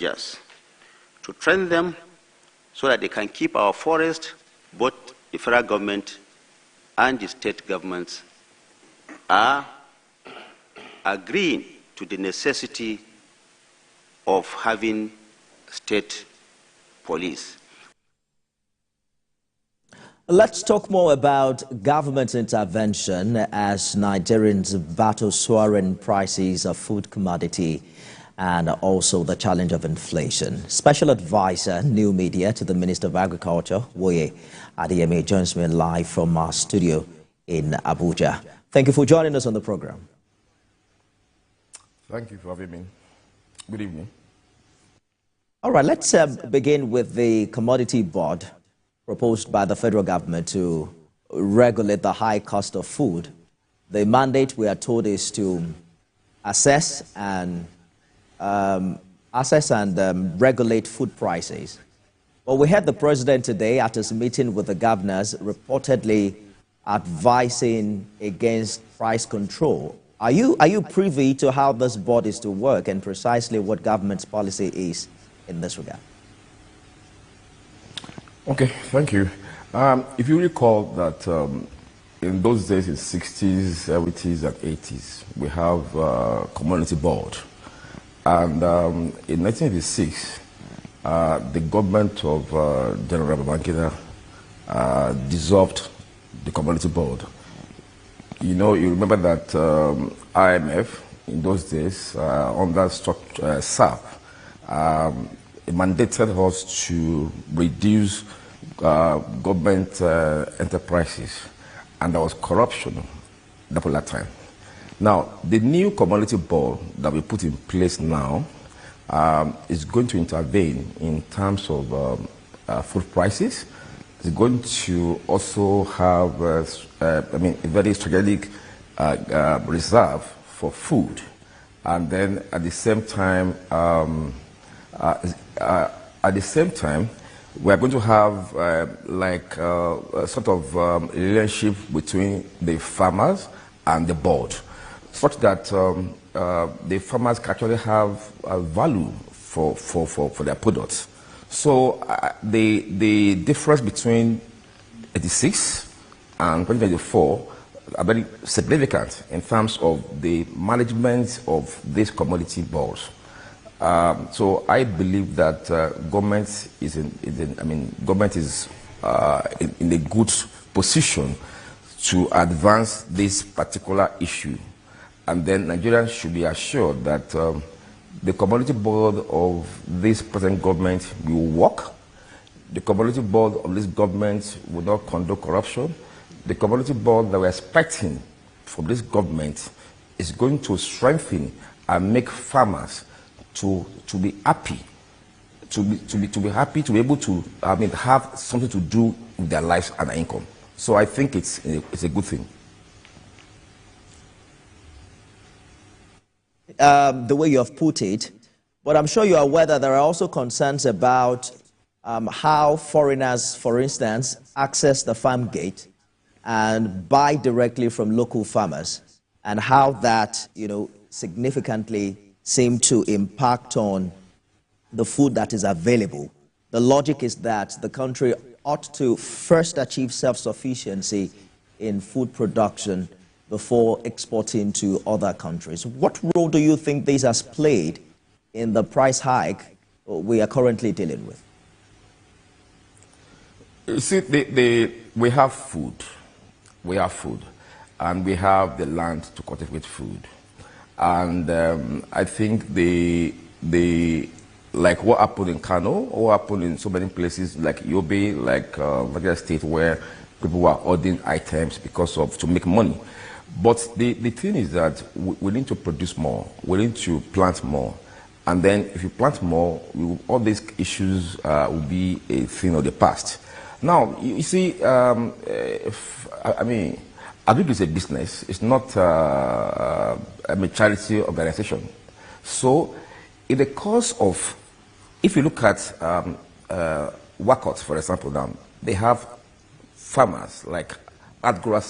Yes, to train them so that they can keep our forest. Both the federal government and the state governments are agreeing to the necessity of having state police. Let's talk more about government intervention as Nigerians battle soaring prices of food commodity and also the challenge of inflation. Special advisor, new media to the Minister of Agriculture, Woye Adeyemi, joins me live from our studio in Abuja. Thank you for joining us on the program. Thank you for having me. Good evening. All right, let's begin with the commodity board proposed by the federal government to regulate the high cost of food. The mandate, we are told, is to assess and regulate food prices. But we heard the president today at his meeting with the governors reportedly advising against price control. Are you privy to how this board is to work and precisely what government's policy is in this regard? Okay, thank you. If you recall that in those days, in 60s, 70s, and 80s, we have a community board. And in 1986, the government of General Babangida dissolved the community board. You know, you remember that IMF in those days, under SAP, mandated us to reduce government enterprises, and there was corruption at that time. Now, the new community board that we put in place now is going to intervene in terms of food prices. It's going to also have a very strategic reserve for food, and then at the same time, we are going to have a sort of relationship between the farmers and the board, such that the farmers can actually have value for their products. So the difference between 86 and 2024 are very significant in terms of the management of these commodity boards. So I believe that government is in a good position to advance this particular issue, and then Nigerians should be assured that the community board of this present government will work. The community board of this government will not condone corruption. The community board that we're expecting from this government is going to strengthen and make farmers to be happy, to be happy, to be able to have something to do with their lives and their income. So I think it's a good thing. The way you have put it, but I'm sure you are aware that there are also concerns about how foreigners, for instance, access the farm gate and buy directly from local farmers, and how that, significantly seem to impact on the food that is available. The logic is that the country ought to first achieve self-sufficiency in food production before exporting to other countries. What role do you think this has played in the price hike we are currently dealing with? You see, we have food. We have food. And we have the land to cultivate food. And I think like what happened in Kano, or what happened in so many places like Yobe, like Nigeria State, where people were ordering items to make money. But the thing is that we need to produce more. We need to plant more. And then if you plant more, all these issues will be a thing of the past. Now, you see, agriculture is a business. It's not a charity organization. So, in the course of, if you look at Wakot, for example, now, they have farmers like AdGrower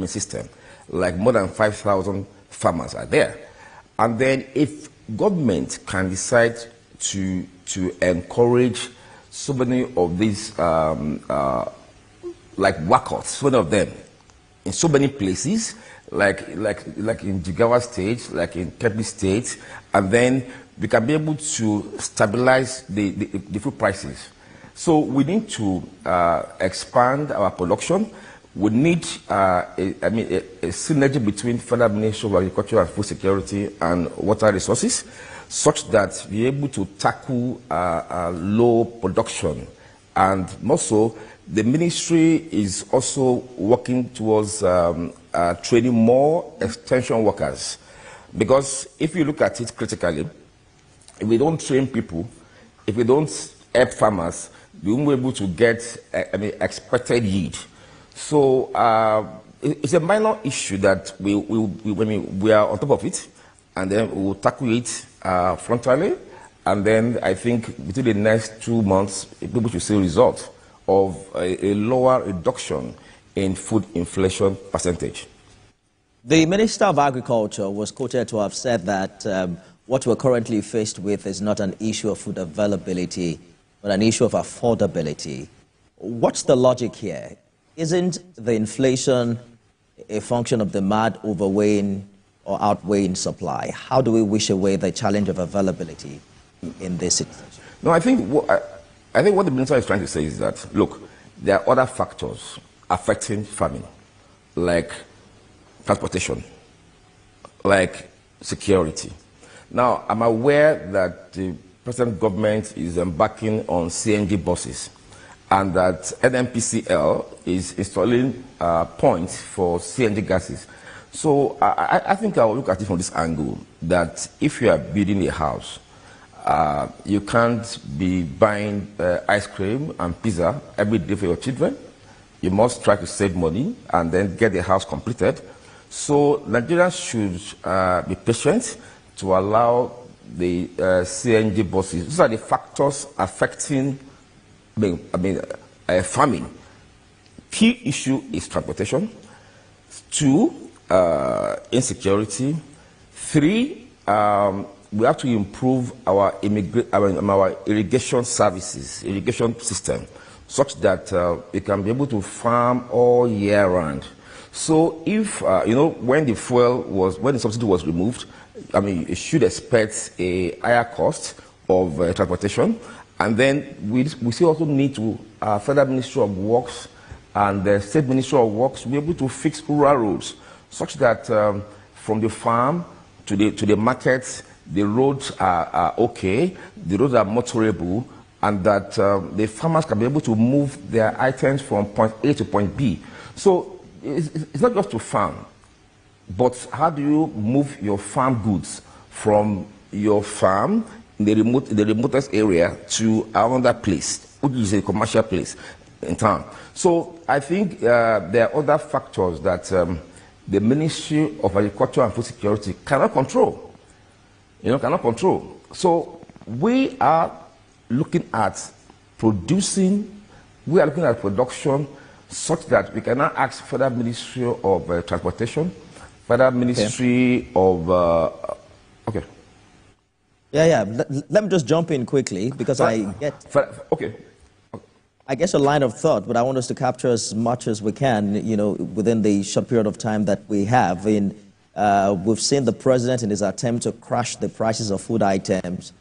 system, like more than 5,000 farmers are there. And then if government can decide to encourage so many of these like workouts, so many of them, in so many places, like in Jigawa State, like in Kebbi State, and then we can be able to stabilize the food prices. So we need to expand our production. We need a synergy between Federal Ministry of Agriculture and Food Security and Water Resources, such that we're able to tackle low production. And also, the ministry is also working towards training more extension workers. Because if you look at it critically, if we don't train people, if we don't help farmers, we won't be able to get expected yield. So it's a minor issue that we are on top of it, and then we will tackle it frontally, and then I think within the next 2 months, people should see results of a lower reduction in food inflation percentage. The Minister of Agriculture was quoted to have said that what we're currently faced with is not an issue of food availability, but an issue of affordability. What's the logic here? Isn't the inflation a function of demand overweighing or outweighing supply? How do we wish away the challenge of availability in this situation? No, I think what the minister is trying to say is that, look, there are other factors affecting farming, like transportation, like security. Now, I'm aware that the present government is embarking on CNG buses, and that NMPCL is installing points for CNG gases. So I think I will look at it from this angle, that if you are building a house, you can't be buying ice cream and pizza every day for your children. You must try to save money and then get the house completed. So Nigerians should be patient to allow the CNG buses. These are the factors affecting farming. Key issue is transportation. 2, insecurity. 3, we have to improve our irrigation services, irrigation system, such that we can be able to farm all year round. So if, when the subsidy was removed, you should expect a higher cost of transportation. And then we still also need to, Federal Ministry of Works and the State Ministry of Works be able to fix rural roads, such that from the farm to the market, the roads are okay, the roads are motorable, and that the farmers can be able to move their items from point A to point B. So it's not just to farm, but how do you move your farm goods from your farm in the remotest area to another place, which is a commercial place in town? So I think there are other factors that the Ministry of Agriculture and Food Security cannot control. So we are looking at production such that we cannot ask Federal Ministry of Transportation, Federal Ministry of okay. Yeah. Let me just jump in quickly because I guess a line of thought, but I want us to capture as much as we can, within the short period of time that we have. We've seen the president in his attempt to crash the prices of food items,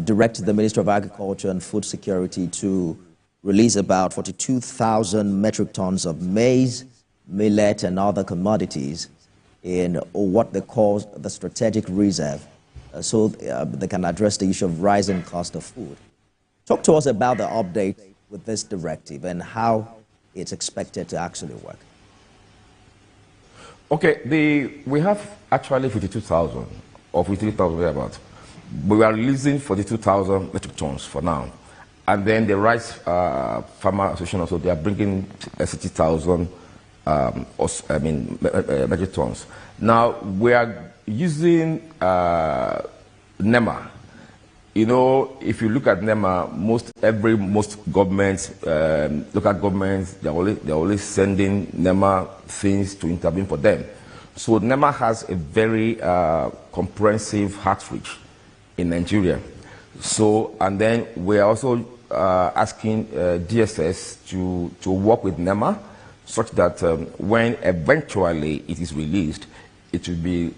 directed the Minister of Agriculture and Food Security to release about 42,000 metric tons of maize, millet, and other commodities in what they call the strategic reserve, so they can address the issue of rising cost of food. Talk to us about the update with this directive and how it's expected to actually work. Okay, we have actually 52,000 or 53,000 thereabouts. We are releasing 42,000 metric tons for now. And then the Rice Farmer Association also, they are bringing 60,000 metric tons. Now, we are using Nema. If you look at Nema, most governments, local governments, they're always sending Nema things to intervene for them. So Nema has a very comprehensive outreach in Nigeria. So, and then we're also asking DSS to work with Nema such that when eventually it is released, it will be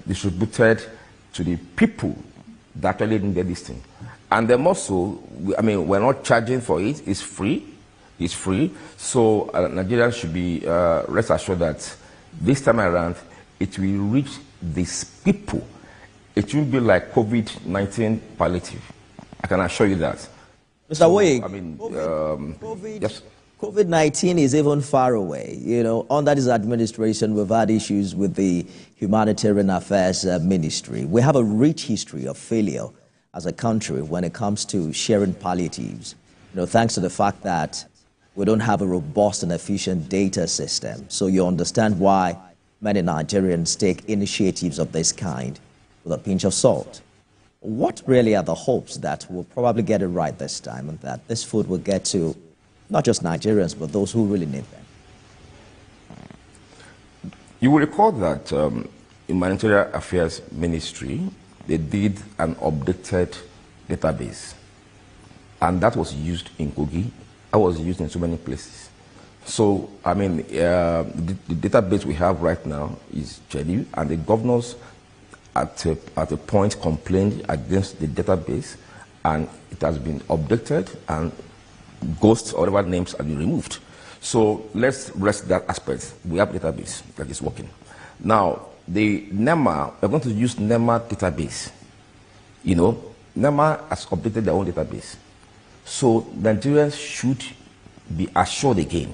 distributed to the people that actually need this thing. And then also, we're not charging for it. It's free. It's free. So Nigerians should be rest assured that this time around, it will reach these people. It will be like COVID-19 palliative. I can assure you that. Mr. Woye, yes. COVID-19 is even far away. You know, under this administration, we've had issues with the Humanitarian Affairs Ministry. We have a rich history of failure as a country when it comes to sharing palliatives. You know, thanks to the fact that we don't have a robust and efficient data system. So you understand why many Nigerians take initiatives of this kind with a pinch of salt. What really are the hopes that we'll probably get it right this time and that this food will get to not just Nigerians, but those who really need them? You will recall that Humanitarian Affairs Ministry, they did an updated database. And that was used in Kogi. That was used in so many places. So, the database we have right now is genuine, and the governors at a point complained against the database, and it has been updated, and ghosts or whatever names have been removed. So let's rest that aspect. We have a database that is working. Now, the Nema, we're going to use Nema database. You know, Nema has updated their own database. So Nigerians should be assured again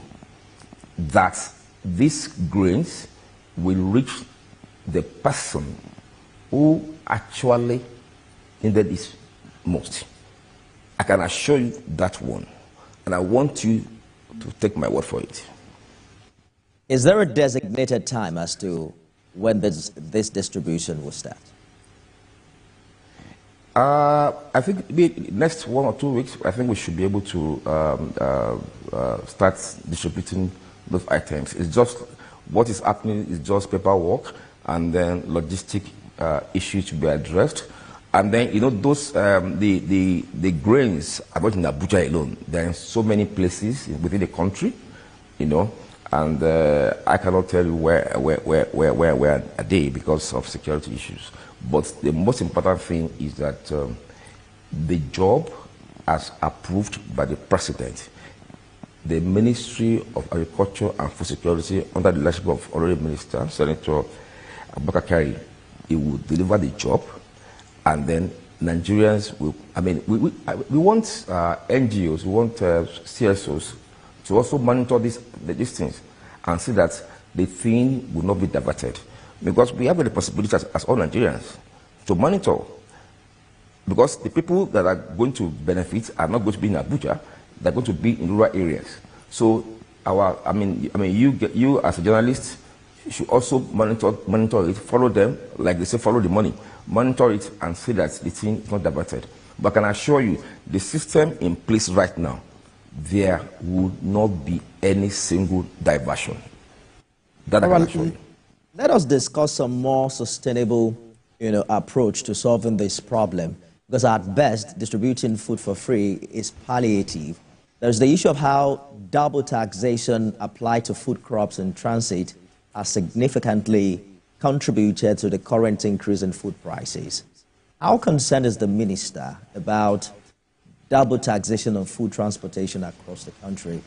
that these grains will reach the person who actually needed this most. I can assure you that one. And I want you to take my word for it. Is there a designated time as to when this distribution will start? I think maybe next 1 or 2 weeks, I think we should be able to start distributing those items. It's just what is happening is just paperwork, and then logistic issues to be addressed. And then, you know, those the grains are not in Abuja alone. They're in so many places within the country, you know, and I cannot tell you where a day because of security issues. But the most important thing is that the job, as approved by the president, the Ministry of Agriculture and Food Security, under the leadership of Honorable Minister Senator Abubakar Kari, he will deliver the job. And then Nigerians will, we want NGOs, we want CSOs to also monitor these things and see that the thing will not be diverted. Because we have the possibility as all Nigerians to monitor. Because the people that are going to benefit are not going to be in Abuja, they're going to be in rural areas. So you as a journalist should also monitor it, follow them, like they say, follow the money. Monitor it and see that the thing is not diverted. But I can assure you, the system in place right now, there would not be any single diversion. That I can assure you. Let us discuss some more sustainable, approach to solving this problem. Because at best, distributing food for free is palliative. There's the issue of how double taxation applied to food crops in transit has significantly contributed to the current increase in food prices. How concerned is the minister about double taxation on food transportation across the country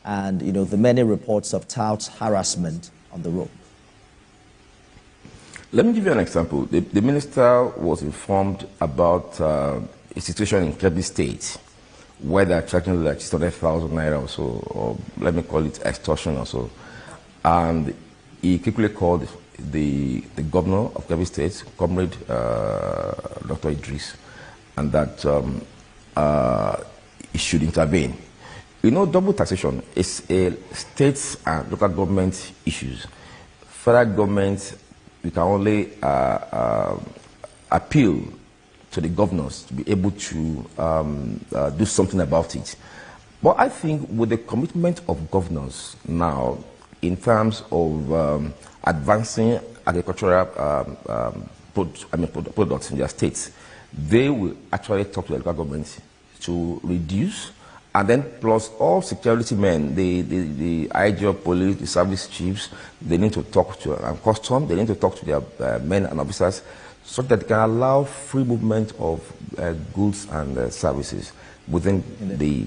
and, the many reports of tout harassment on the road? Let me give you an example. The minister was informed about a situation in Kebbi State where they're charging like 600,000 naira or so, or let me call it extortion or so. And he quickly called the governor of Kebbi State, Comrade Dr. Idris, and that he should intervene. Double taxation is a state and local government issues. Federal government, we can only appeal to the governors to be able to do something about it. But I think with the commitment of governors now in terms of advancing agricultural products in their states, they will actually talk to the local government to reduce, and then plus all security men, the IG of police, the service chiefs, they need to talk to, and custom, they need to talk to their men and officers so that they can allow free movement of goods and services within the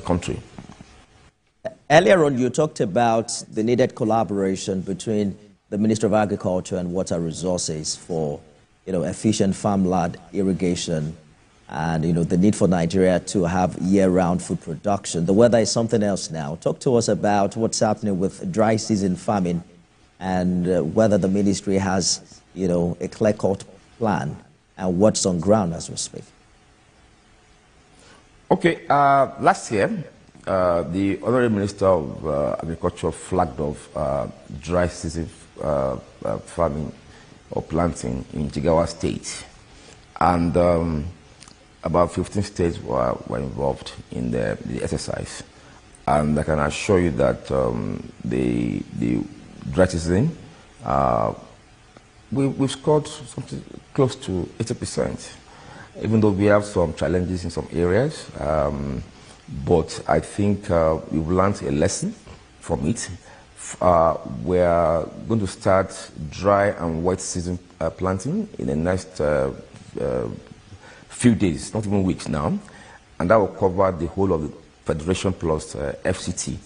country. Earlier on, you talked about the needed collaboration between the Ministry of Agriculture and Water Resources for, efficient farmland irrigation, and the need for Nigeria to have year-round food production. The weather is something else now. Talk to us about what's happening with dry season farming and whether the ministry has, a clear-cut plan and what's on ground as we speak. Okay, last year, the Honorable Minister of Agriculture flagged off dry season farming or planting in Jigawa State, and about 15 states were involved in the exercise. And I can assure you that the dry season, we've scored something close to 80%, even though we have some challenges in some areas. But I think we've learned a lesson from it. We are going to start dry and wet season planting in the next few days, not even weeks now, and that will cover the whole of the Federation plus FCT.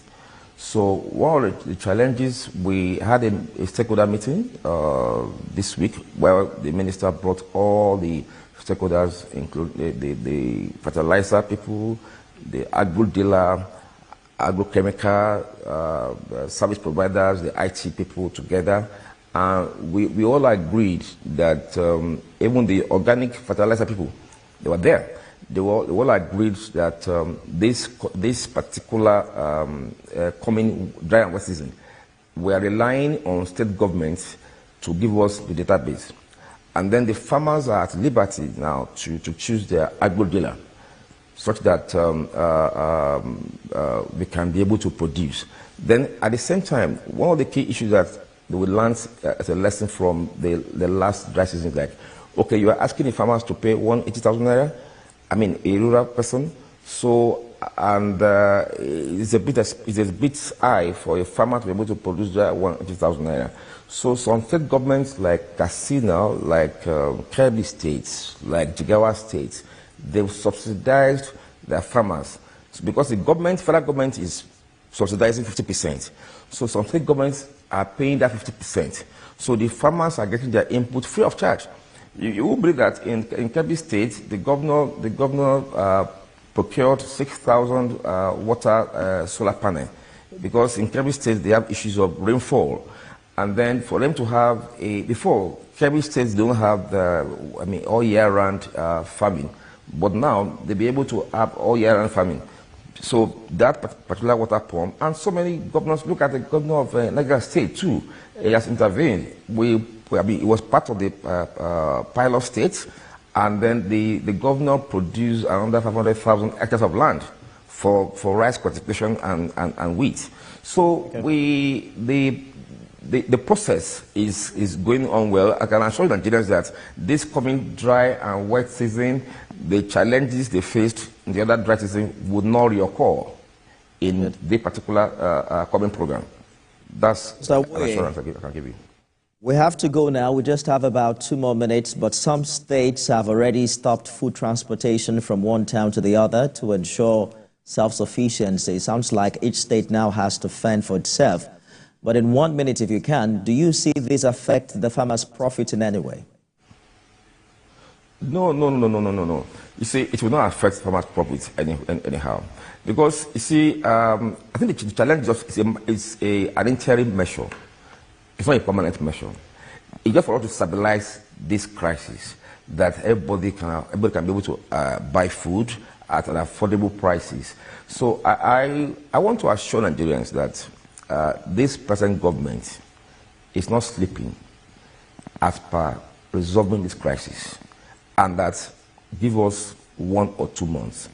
So one of the challenges, we had a stakeholder meeting this week where the minister brought all the stakeholders, including the fertilizer people, the agro dealer, agrochemical service providers, the IT people together. And we all agreed that even the organic fertilizer people, they were there. They all agreed that this particular coming dry and wet season, we are relying on state governments to give us the database. And then the farmers are at liberty now to choose their agro dealer, such that we can be able to produce. Then at the same time, one of the key issues that we learned as a lesson from the last dry season is like, okay, you are asking the farmers to pay 180,000 naira, I mean a rural person, so, and it's a bit high for a farmer to be able to produce that 180,000 naira. So some state governments like Katsina, like Kebbi states, like Jigawa states, they've subsidized their farmers. So because the government, federal government is subsidizing 50%. So some state governments are paying that 50%. So the farmers are getting their input free of charge. You will believe that in Kebbi State, the governor procured 6,000 water solar panel, because in Kebbi State they have issues of rainfall, and then for them to have before Kebbi States don't have all year round farming, but now they'll be able to have all year round farming. So that particular water pump, and so many governors, look at the governor of Nigeria State too, he has intervened. It was part of the pilot state, and then the governor produced around 500,000 hectares of land for rice cultivation and wheat. So okay. The process is going on well. I can assure Nigerians that this coming dry and wet season, the challenges they faced in the other dry season would not reoccur in the particular coming program. That's an assurance I can give you. We have to go now. We just have about 2 more minutes, but some states have already stopped food transportation from one town to the other to ensure self-sufficiency. It sounds like each state now has to fend for itself. But in 1 minute, if you can, do you see this affect the farmers' profit in any way? No. You see, it will not affect farmers' profits anyhow. Because, you see, I think the challenge is an interim measure. It's not a permanent measure. It's just for us to stabilize this crisis, that everybody can be able to buy food at an affordable prices. So I want to assure Nigerians that this present government is not sleeping as per resolving this crisis, and that give us 1 or 2 months,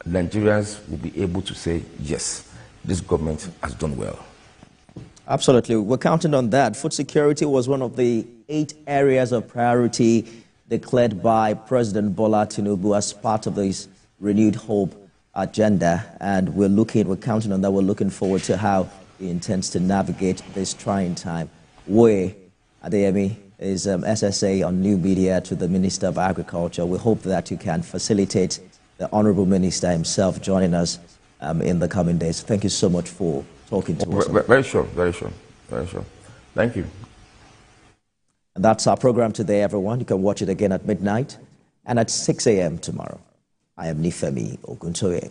Nigerians will be able to say, yes, this government has done well. Absolutely. We're counting on that. Food security was one of the 8 areas of priority declared by President Bola Tinubu as part of this renewed hope agenda, and we're counting on that. We're looking forward to how he intends to navigate this trying time. Adeyemi is SSA on new media to the Minister of Agriculture. We hope that you can facilitate the Honorable Minister himself joining us in the coming days. Thank you so much for talking to us. Very sure. Thank you. And that's our program today, everyone. You can watch it again at midnight and at 6 a.m. tomorrow. I am Nifemi Oguntoye.